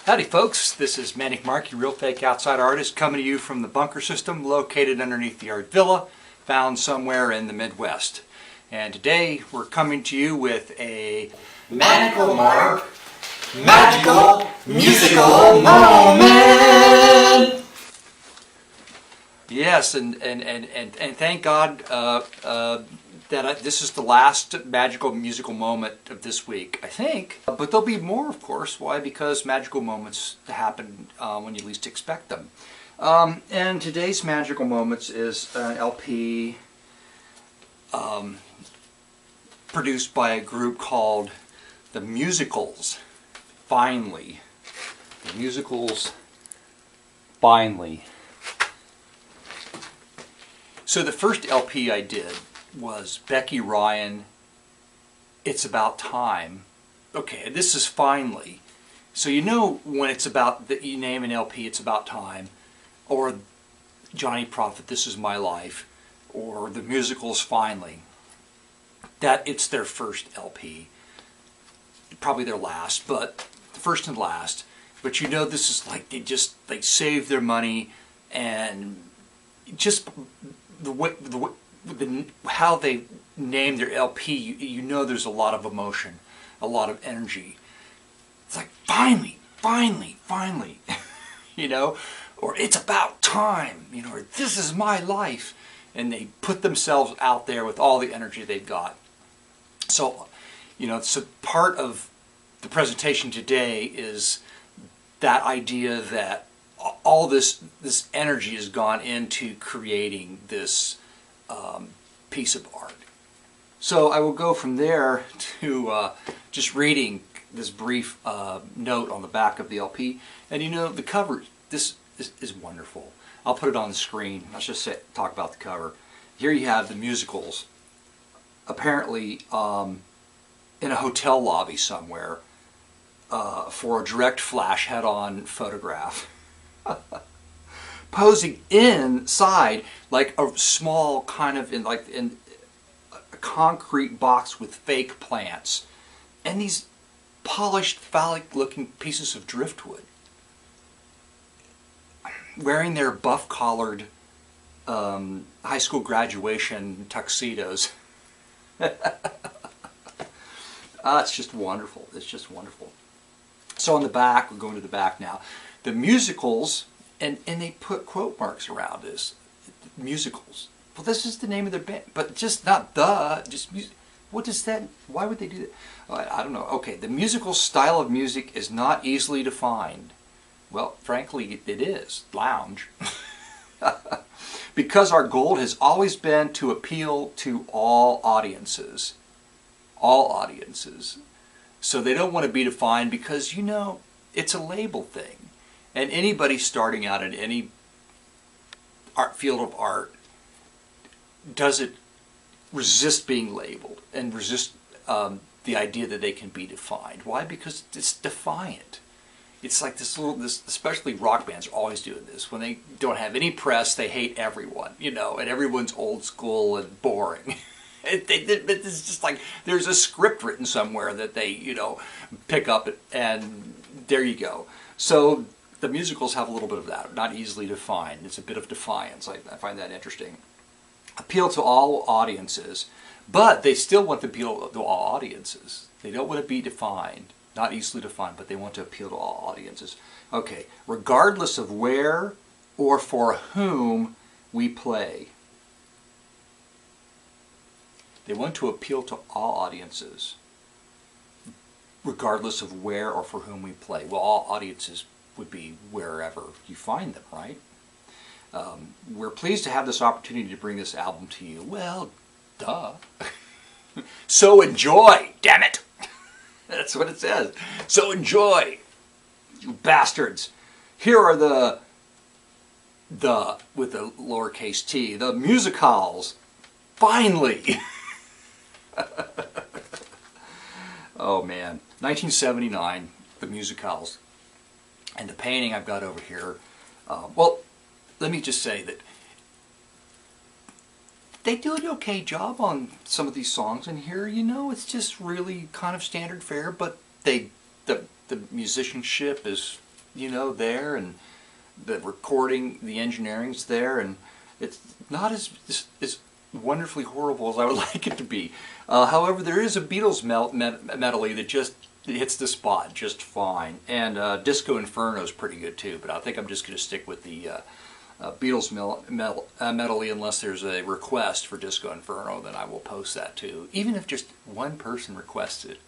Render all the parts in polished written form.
Howdy folks, this is Manic Mark, your real fake outside artist, coming to you from the bunker system located underneath the Art Villa, found somewhere in the Midwest. And today we're coming to you with a Manical Mark Magical Musical Moment! Yes, and thank God that this is the last magical musical moment of this week, I think. But there'll be more, of course. Why? Because magical moments happen when you least expect them. And today's magical moments is an LP produced by a group called the Musicals. Finally. The Musicals. Finally. So the first LP I did was Becky Ryan, It's About Time. Okay, this is Finally. So you know when it's about, that you name an LP, It's About Time, or Johnny Prophet, This Is My Life, or the Musicals Finally, that it's their first LP. Probably their last, but the first and last. But you know this is like they saved their money, and just how they name their LP, you know there's a lot of emotion, a lot of energy. It's like, finally, finally, finally, you know, or it's about time, you know, or this is my life. And they put themselves out there with all the energy they've got. So, you know, so part of the presentation today is that idea that all this energy has gone into creating this piece of art. So I will go from there to just reading this brief note on the back of the LP. And you know, the cover, this is wonderful. I'll put it on the screen. Let's just talk about the cover. Here you have the Musicals, apparently in a hotel lobby somewhere, for a direct flash head-on photograph. Posing inside like a small kind of in a concrete box with fake plants and these polished phallic looking pieces of driftwood, wearing their buff collared high school graduation tuxedos. It's just wonderful. It's just wonderful. So on the back, we're going to the back now. The Musicals, and they put quote marks around this. Musicals. Well, this is the name of their band, but just not just music. What does that? Why would they do that? I don't know. Okay, the musical style of music is not easily defined. Well, frankly, it is. Lounge. Because our goal has always been to appeal to all audiences. All audiences. So they don't want to be defined because, you know, it's a label thing. And anybody starting out in any field of art doesn't resist being labeled and resist the idea that they can be defined. Why? Because it's defiant. It's like this especially rock bands are always doing this. When they don't have any press, they hate everyone, you know, and everyone's old school and boring. It's just like there's a script written somewhere that they, you know, pick up and there you go. So the Musicals have a little bit of that, not easily defined. It's a bit of defiance. I find that interesting. Appeal to all audiences, but they still want to appeal to all audiences. They don't want to be defined, not easily defined, but they want to appeal to all audiences. Okay, regardless of where or for whom we play. They want to appeal to all audiences, regardless of where or for whom we play. Well, all audiences would be wherever you find them, right? We're pleased to have this opportunity to bring this album to you. Well, duh. So enjoy, damn it. That's what it says. So enjoy, you bastards. Here are the with the lowercase t, the Musicals. Finally. Oh man, 1979, the Musicals. And the painting I've got over here, well, let me just say that they do an okay job on some of these songs in here. You know, it's just really kind of standard fare, but the musicianship is there, and the recording, the engineering's there, and it's not as wonderfully horrible as I would like it to be. However, there is a Beatles medley that just hits the spot just fine, and Disco Inferno is pretty good too. But I think I'm just going to stick with the Beatles medley unless there's a request for Disco Inferno. Then I will post that too, even if just one person requests it.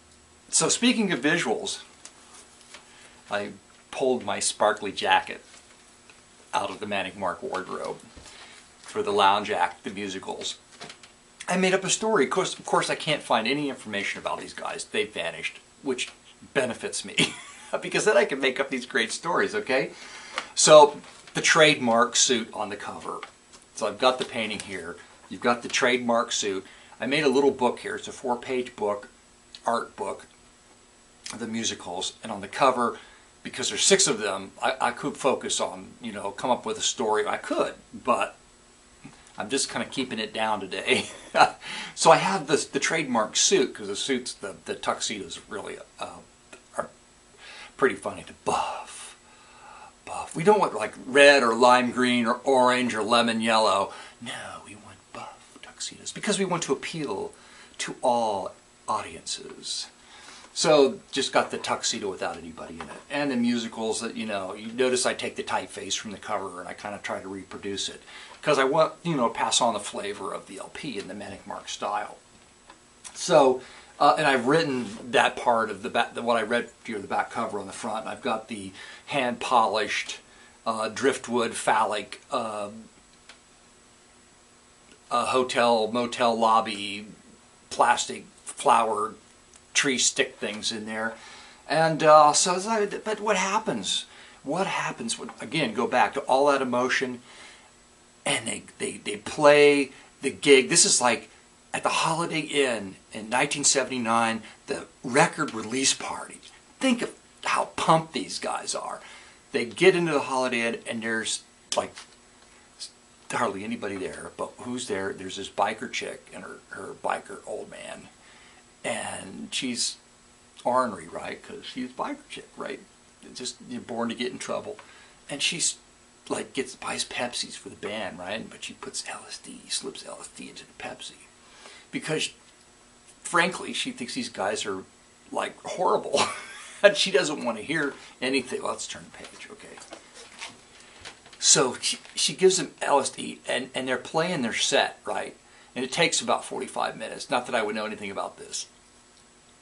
So speaking of visuals, I pulled my sparkly jacket out of the Manic Mark wardrobe for the Lounge Act, the musicals. I made up a story. Of course, I can't find any information about these guys. They've vanished, which benefits me because then I can make up these great stories, okay? So, the trademark suit on the cover. So I've got the painting here. You've got the trademark suit. I made a little book here. It's a 4-page book, art book, of the musicals. And on the cover, because there's 6 of them, I could focus on, come up with a story. I could, but I'm just kind of keeping it down today. So I have the trademark suit, because the suits, the tuxedos really are pretty funny to buff. We don't want like red or lime green or orange or lemon yellow. No, we want buff tuxedos because we want to appeal to all audiences. So just got the tuxedo without anybody in it. And the musicals that, you notice I take the typeface from the cover and I kind of try to reproduce it. Because I want, pass on the flavor of the LP in the Manic Mark style. So, and I've written that part of the back, what I read to you, the back cover on the front. And I've got the hand-polished driftwood phallic hotel, motel lobby, plastic flower tree stick things in there. And but what happens? What happens when, again, go back to all that emotion, and they play the gig. This is like at the Holiday Inn in 1979, the record release party. Think of how pumped these guys are. They get into the Holiday Inn and there's like hardly anybody there, but who's there? There's this biker chick and her biker old man. And she's ornery, right? Because she's a biker chick, right? Just you're born to get in trouble. And she's like buys Pepsis for the band, right? But she puts LSD, slips LSD into the Pepsi. Because, frankly, she thinks these guys are, like, horrible. And she doesn't want to hear anything. Well, let's turn the page, okay. So she gives them LSD, and they're playing their set, right? And it takes about 45 minutes. Not that I would know anything about this.